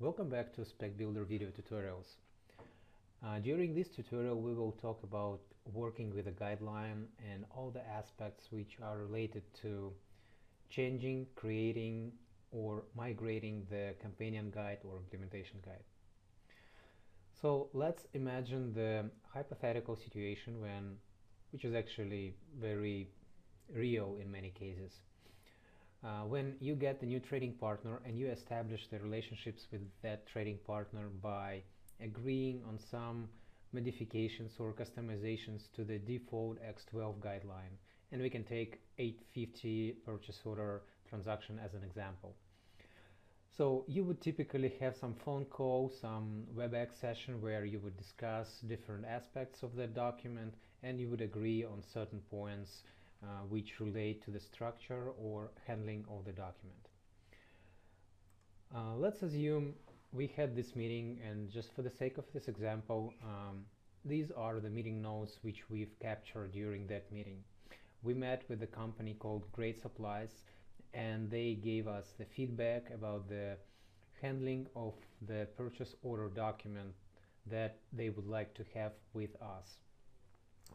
Welcome back to SpecBuilder video tutorials. During this tutorial we will talk about working with a guideline and all the aspects which are related to changing, creating or migrating the companion guide or implementation guide. So let's imagine the hypothetical situation which is actually very real in many cases. When you get the new trading partner and you establish the relationships with that trading partner by agreeing on some modifications or customizations to the default X12 guideline, and we can take 850 purchase order transaction as an example. So you would typically have some phone call, some WebEx session where you would discuss different aspects of the document and you would agree on certain points which relate to the structure or handling of the document. Let's assume we had this meeting, and just for the sake of this example, these are the meeting notes which we've captured during that meeting. We met with a company called Great Supplies, and they gave us the feedback about the handling of the purchase order document that they would like to have with us.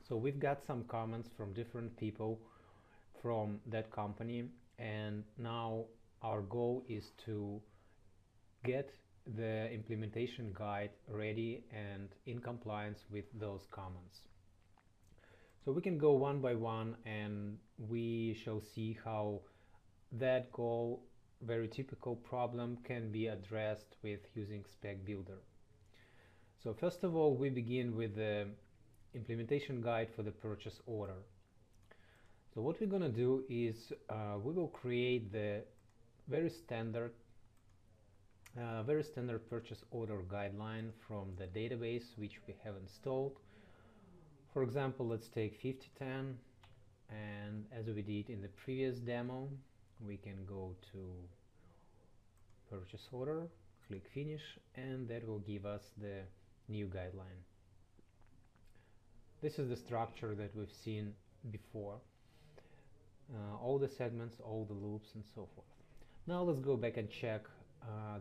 So we've got some comments from different people from that company, and now our goal is to get the implementation guide ready and in compliance with those comments. So we can go one by one and we shall see how that goal, very typical problem, can be addressed with using SpecBuilder. So first of all, we begin with the implementation guide for the purchase order. So what we're going to do is we will create the very standard purchase order guideline from the database which we have installed. For example, let's take 5010, and as we did in the previous demo, we can go to purchase order, click finish, and that will give us the new guideline. This is the structure that we've seen before. All the segments, all the loops, and so forth. Now let's go back and check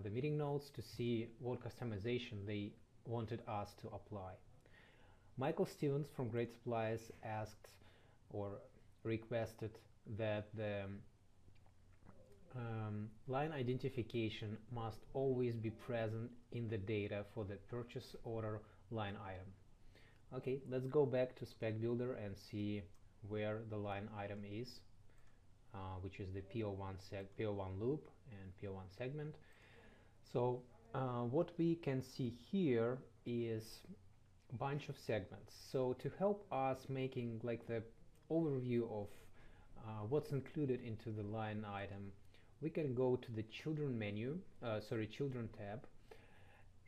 the meeting notes to see what customization they wanted us to apply. Michael Stevens from Great Supplies asked or requested that the line identification must always be present in the data for the purchase order line item. Okay, let's go back to SpecBuilder and see where the line item is, which is the PO1 loop and PO1 segment. So what we can see here is a bunch of segments. So to help us making like the overview of what's included into the line item, we can go to the Children tab,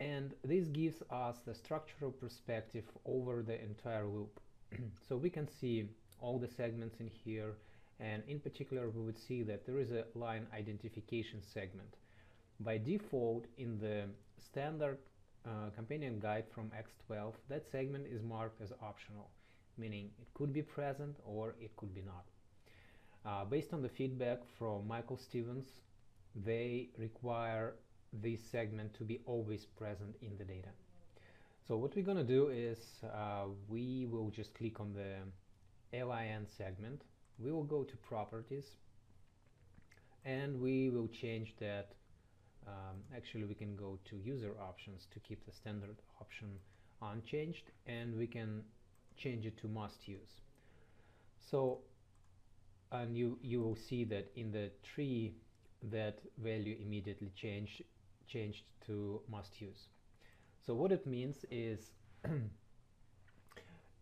and this gives us the structural perspective over the entire loop. So we can see all the segments in here, and in particular we would see that there is a line identification segment. By default, in the standard companion guide from X12, that segment is marked as optional, meaning it could be present or it could be not. Based on the feedback from Michael Stevens, they require this segment to be always present in the data. So what we're going to do is we will just click on the LIN segment. We will go to properties and we will change that. Actually, we can go to user options to keep the standard option unchanged, and we can change it to must use. So, and you will see that in the tree that value immediately changed to must use. So what it means is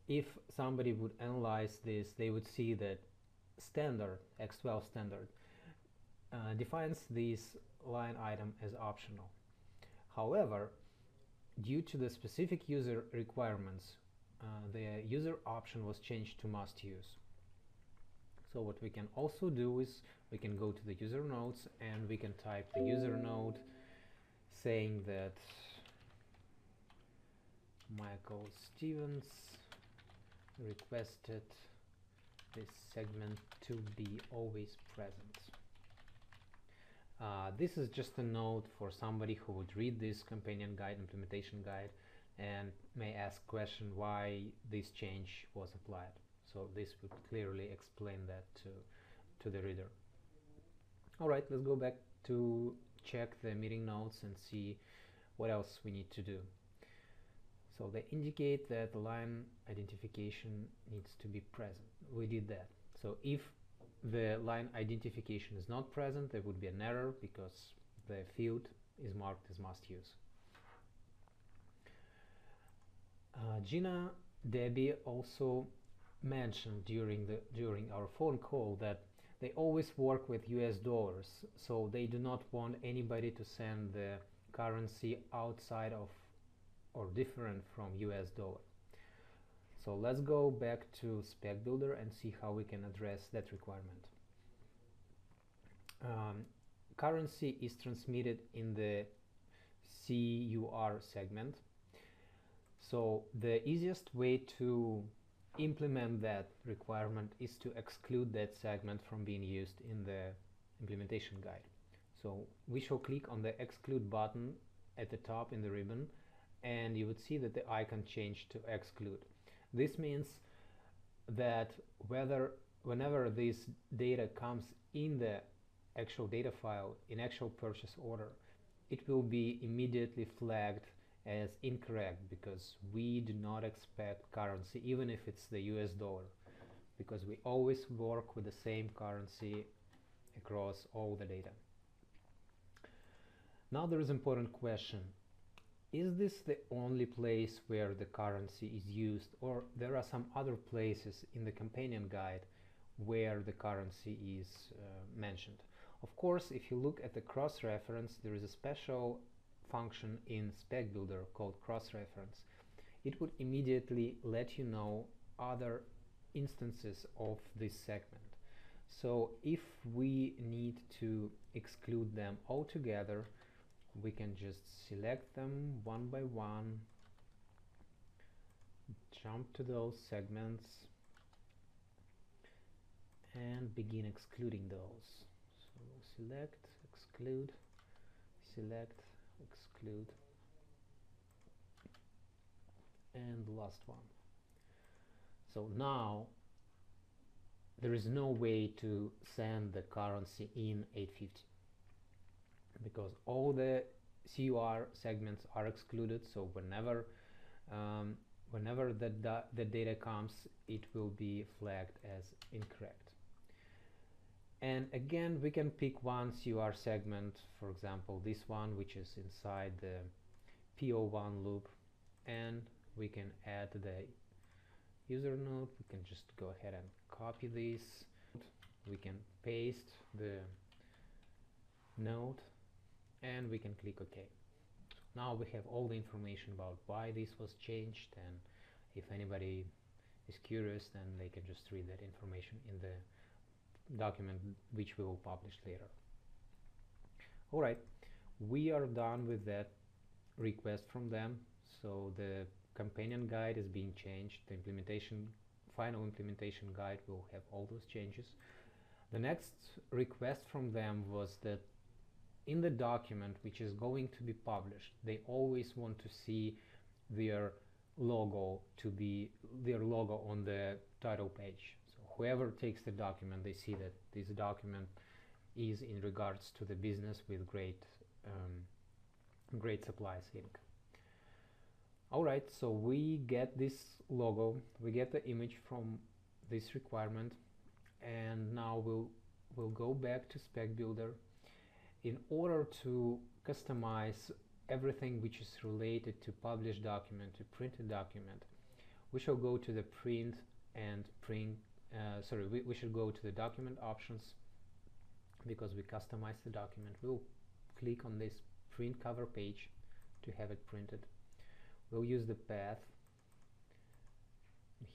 if somebody would analyze this, they would see that standard X12 standard defines this line item as optional. However, due to the specific user requirements, the user option was changed to must use. So what we can also do is we can go to the user nodes and we can type the user node saying that Michael Stevens requested this segment to be always present. This is just a note for somebody who would read this companion guide, implementation guide, and may ask question why this change was applied. So this would clearly explain that to the reader. Alright, let's go back to check the meeting notes and see what else we need to do. So they indicate that the line identification needs to be present. We did that. So if the line identification is not present, there would be an error because the field is marked as must use. Gina Debbie also mentioned during our phone call that they always work with US dollars, so they do not want anybody to send the currency outside of or different from US dollar. So let's go back to SpecBuilder and see how we can address that requirement. Currency is transmitted in the CUR segment. So the easiest way to implement that requirement is to exclude that segment from being used in the implementation guide. So we shall click on the exclude button at the top in the ribbon, and you would see that the icon changed to exclude. This means that whenever this data comes in the actual data file, in actual purchase order, it will be immediately flagged as incorrect because we do not expect currency, even if it's the US dollar, because we always work with the same currency across all the data. Now there is an important question. Is this the only place where the currency is used, or there are some other places in the companion guide where the currency is mentioned? Of course, if you look at the cross-reference, there is a special function in SpecBuilder called cross-reference. It would immediately let you know other instances of this segment. So if we need to exclude them altogether, we can just select them one by one, jump to those segments, and begin excluding those. So select, exclude, select, exclude, and the last one. So now there is no way to send the currency in 850 because all the CUR segments are excluded. So whenever the data comes, it will be flagged as incorrect. And again, we can pick one CUR segment, for example this one, which is inside the PO1 loop, and we can add the user node. We can just go ahead and copy this. We can paste the node and we can click OK. Now we have all the information about why this was changed, and if anybody is curious, then they can just read that information in the document which we will publish later. Alright, we are done with that request from them. So the companion guide is being changed. The final implementation guide will have all those changes. The next request from them was that in the document which is going to be published, they always want to see their logo on the title page. Whoever takes the document, they see that this document is in regards to the business with Great Supplies Inc. Alright, so we get this logo, we get the image from this requirement, and now we'll go back to SpecBuilder. In order to customize everything which is related to published document, to printed document, we shall go to the print and print we should go to the document options because we customize the document. We'll click on this print cover page to have it printed. We'll use the path.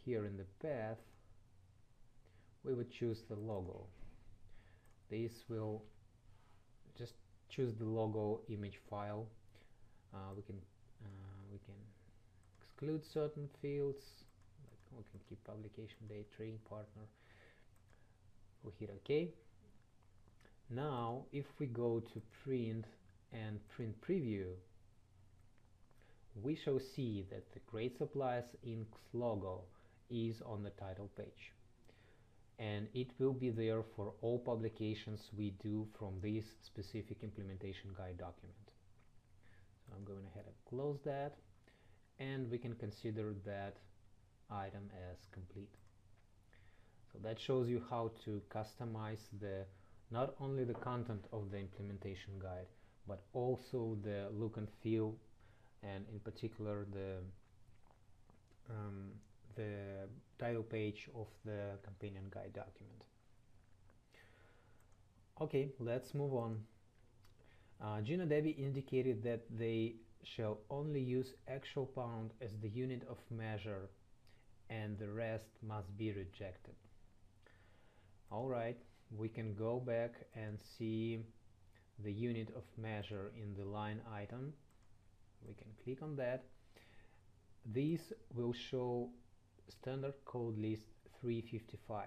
Here in the path we would choose the logo. This will just choose the logo image file. We can exclude certain fields. We can keep publication date, trading partner. We'll hit OK. Now if we go to print and print preview, we shall see that the Great Supplies Inc.'s logo is on the title page, and it will be there for all publications we do from this specific implementation guide document. So I'm going ahead and close that, and we can consider that item as complete. So that shows you how to customize not only the content of the implementation guide, but also the look and feel, and in particular the title page of the companion guide document. Okay, let's move on. Gina Debbie indicated that they shall only use actual pound as the unit of measure, and the rest must be rejected. Alright, we can go back and see the unit of measure in the line item. We can click on that. This will show standard code list 355.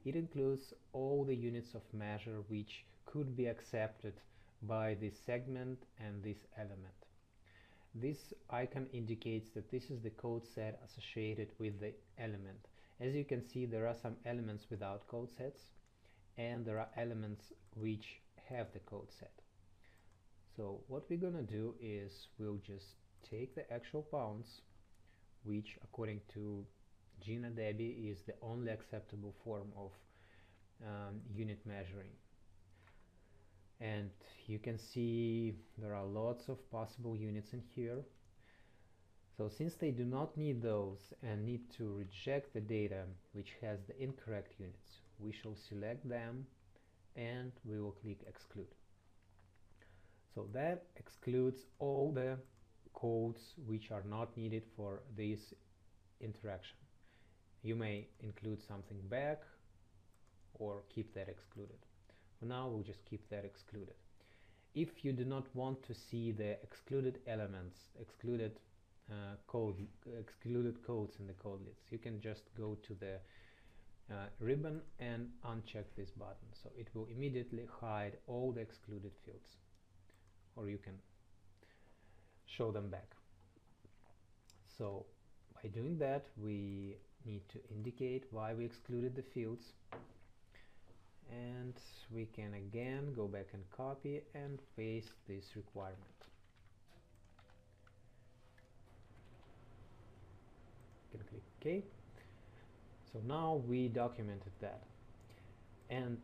It includes all the units of measure which could be accepted by this segment and this element. This icon indicates that this is the code set associated with the element. As you can see, there are some elements without code sets, and there are elements which have the code set. So what we're gonna do is we'll just take the actual pounds, which according to Gina Debbie is the only acceptable form of unit measuring. And you can see there are lots of possible units in here. So since they do not need those and need to reject the data which has the incorrect units, we shall select them and we will click exclude. So that excludes all the codes which are not needed for this interaction. You may include something back or keep that excluded. For now, we'll just keep that excluded. If you do not want to see the excluded elements, excluded codes in the code list, you can just go to the ribbon and uncheck this button. So it will immediately hide all the excluded fields, or you can show them back. So by doing that, we need to indicate why we excluded the fields, and we can again go back and copy and paste this requirement. You can click OK. So now we documented that. And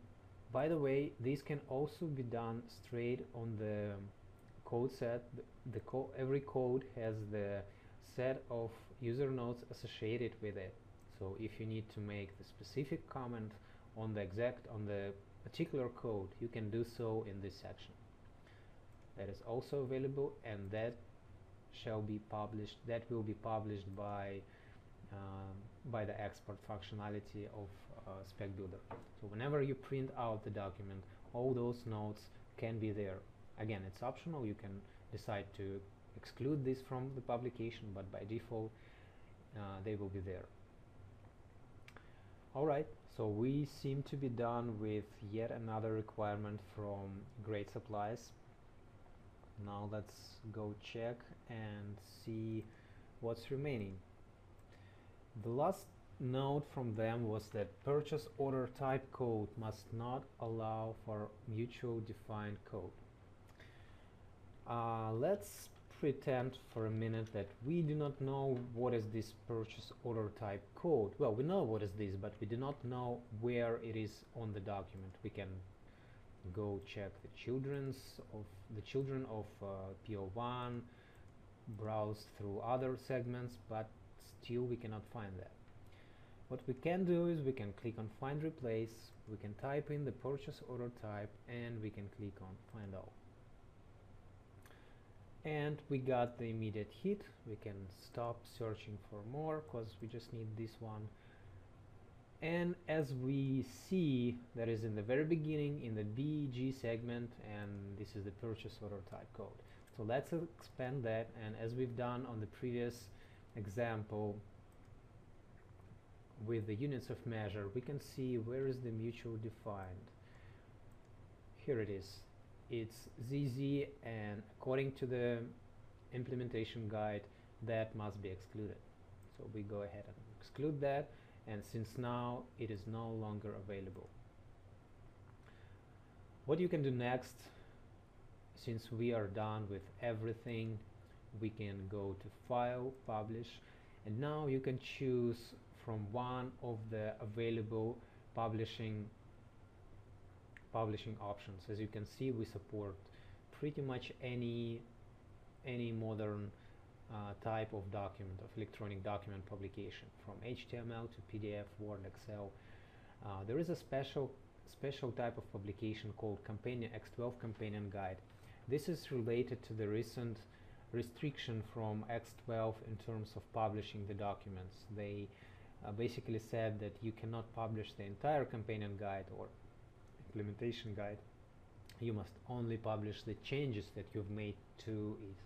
by the way, this can also be done straight on the code set. Every code has the set of user nodes associated with it. So if you need to make the specific comment on the particular code, you can do so in this section. That is also available, and that shall be published. That will be published by the export functionality of SpecBuilder. So whenever you print out the document, all those nodes can be there. Again, it's optional. You can decide to exclude this from the publication, but by default they will be there. Alright, so we seem to be done with yet another requirement from Great Supplies. Now let's go check and see what's remaining. The last note from them was that purchase order type code must not allow for mutual defined code. Let's pretend for a minute that we do not know what is this purchase order type code. Well, we know what is this, but we do not know where it is on the document. We can go check the children of PO1, browse through other segments, but still we cannot find that. What we can do is we can click on Find Replace, we can type in the purchase order type, and we can click on Find All. And we got the immediate hit. We can stop searching for more because we just need this one. And as we see, that is in the very beginning in the BG segment, and this is the purchase order type code. So let's expand that, and as we've done on the previous example with the units of measure, we can see where is the mutual defined. Here it is. It's ZZ, and according to the implementation guide, that must be excluded. So we go ahead and exclude that, and since now it is no longer available. What you can do next, since we are done with everything, we can go to File, Publish, and now you can choose from one of the available publishing options. As you can see, we support pretty much any modern type of document, of electronic document publication, from HTML to PDF, Word, Excel. There is a special type of publication called X12 Companion Guide. This is related to the recent restriction from X12 in terms of publishing the documents. They basically said that you cannot publish the entire companion guide or implementation guide. You must only publish the changes that you've made to it.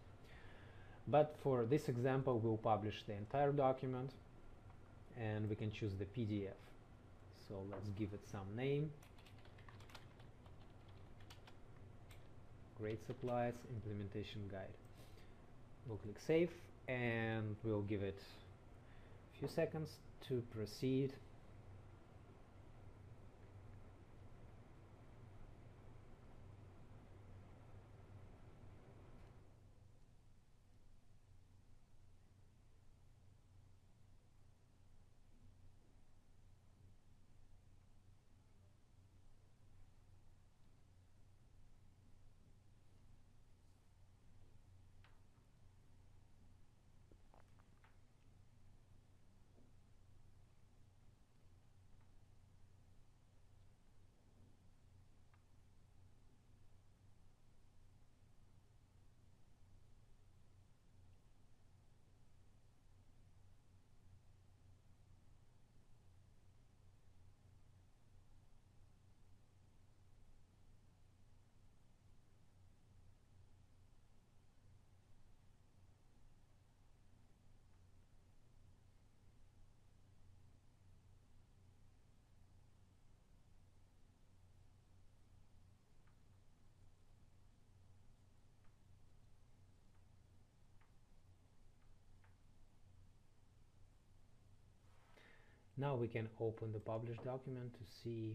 But for this example, we'll publish the entire document, and we can choose the PDF. So let's give it some name. Great Supplies Implementation Guide. We'll click Save, and we'll give it a few seconds to proceed. Now we can open the published document to see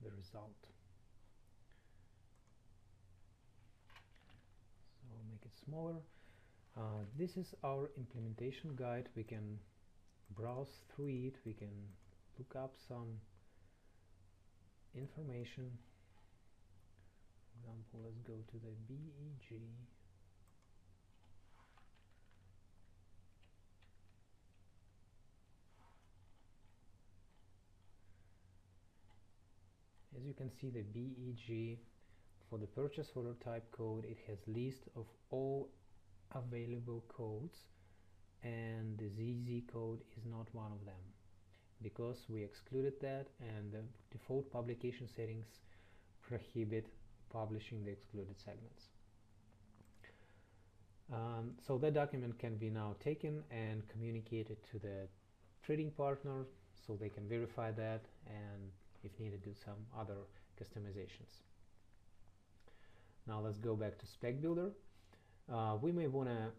the result. So make it smaller. This is our implementation guide. We can browse through it. We can look up some information. For example, let's go to the BEG. As you can see, the BEG, for the purchase order type code, it has list of all available codes, and the ZZ code is not one of them because we excluded that, and the default publication settings prohibit publishing the excluded segments. So that document can be now taken and communicated to the trading partner so they can verify that, and if needed, do some other customizations. Now let's go back to SpecBuilder. We may want to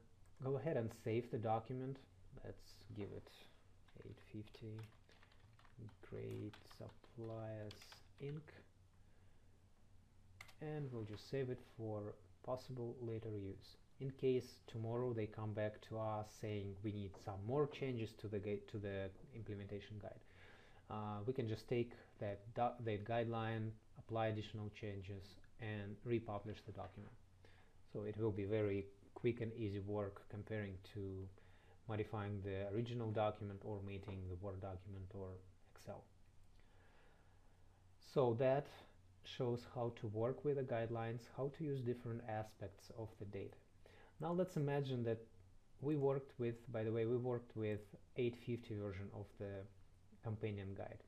go ahead and save the document. Let's give it 850 Great Supplies Inc. And we'll just save it for possible later use. In case tomorrow they come back to us saying we need some more changes to the implementation guide, we can just take that guideline, apply additional changes, and republish the document. So it will be very quick and easy work comparing to modifying the original document or making the Word document or Excel. So that shows how to work with the guidelines, how to use different aspects of the data. Now let's imagine that we worked with, by the way, we worked with 850 version of the companion guide.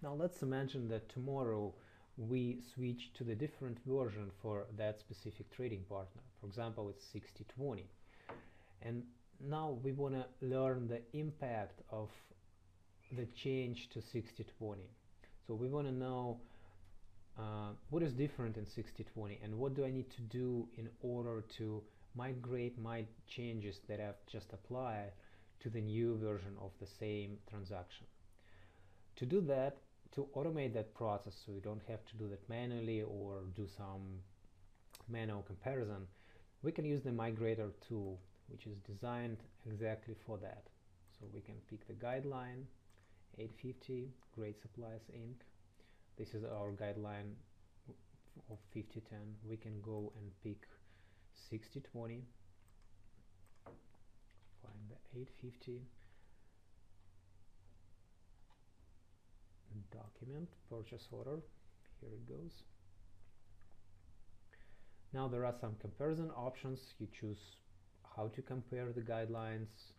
Now let's imagine that tomorrow we switch to the different version for that specific trading partner. For example, it's 6020. And now we want to learn the impact of the change to 6020. So we want to know what is different in 60/20 and what do I need to do in order to migrate my changes that I've just applied to the new version of the same transaction. To do that, to automate that process so you don't have to do that manually or do some manual comparison, we can use the migrator tool, which is designed exactly for that. So we can pick the guideline 850 Great Supplies Inc. This is our guideline of 5010. We can go and pick 60/20, find the 850 document, purchase order, here it goes. Now there are some comparison options. You choose how to compare the guidelines,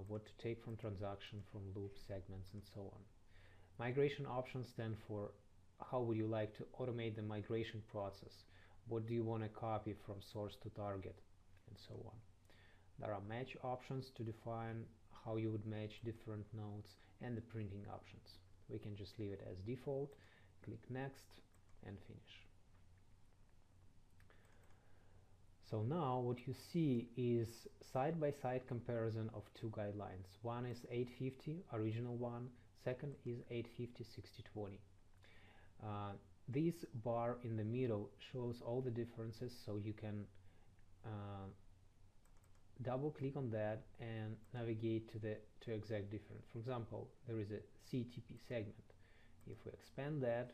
what to take from transaction, from loop, segments, and so on. Migration options stand for how would you like to automate the migration process, what do you want to copy from source to target, and so on. There are match options to define how you would match different nodes, and the printing options. We can just leave it as default, click next, and finish. So now what you see is side-by-side comparison of two guidelines. One is 850, original one, second is 850 60/20. This bar in the middle shows all the differences, so you can double click on that and navigate to exact difference. For example, there is a CTP segment. If we expand that,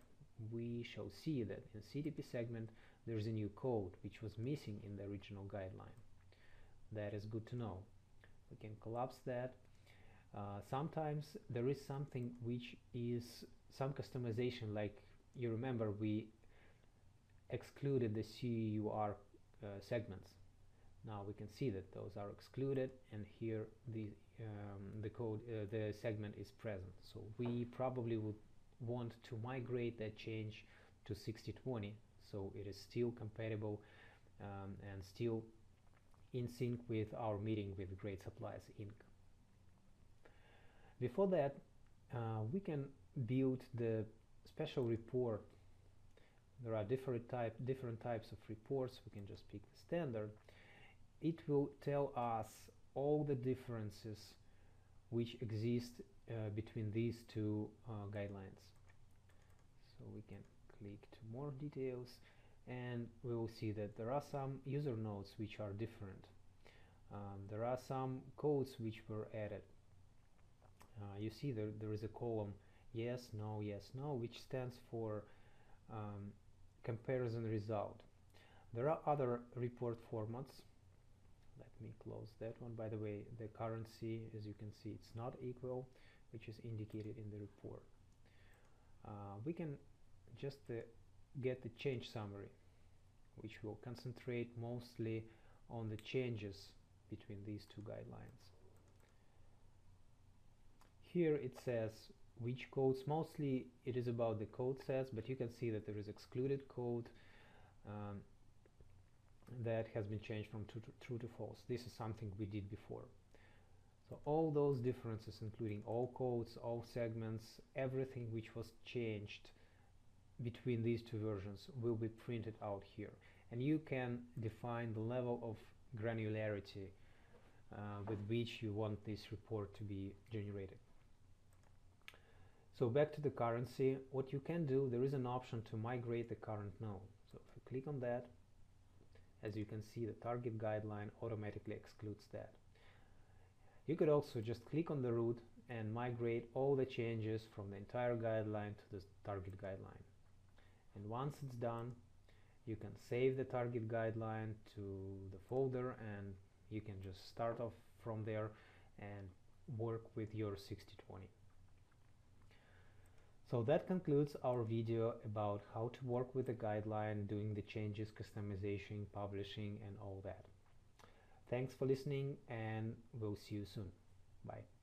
we shall see that in CTP segment there is a new code which was missing in the original guideline. That is good to know. We can collapse that. Sometimes there is something which is some customization, like you remember we excluded the CUR segments. Now we can see that those are excluded, and here the code, the segment is present. So we probably would want to migrate that change to 60/20, so it is still compatible and still in sync with our meeting with Great Supplies Inc. Before that, we can build the special report. There are different types of reports. We can just pick the standard. It will tell us all the differences which exist between these two guidelines. So we can click to more details, and we will see that there are some user nodes which are different. There are some codes which were added. You see there is a column yes, no, which stands for comparison result. There are other report formats. Let me close that one. By the way, the currency, as you can see, it's not equal, which is indicated in the report. We can just get the change summary, which will concentrate mostly on the changes between these two guidelines. Here it says which codes, mostly it is about the code sets, but you can see that there is excluded code that has been changed from true to false. This is something we did before. So all those differences, including all codes, all segments, everything which was changed between these two versions will be printed out here, and you can define the level of granularity with which you want this report to be generated. So back to the currency, what you can do, there is an option to migrate the current node. So if you click on that, as you can see, the target guideline automatically excludes that. You could also just click on the root and migrate all the changes from the entire guideline to the target guideline. And once it's done, you can save the target guideline to the folder, and you can just start off from there and work with your 60/20. So that concludes our video about how to work with the guideline, doing the changes, customization, publishing, and all that. Thanks for listening, and we'll see you soon. Bye.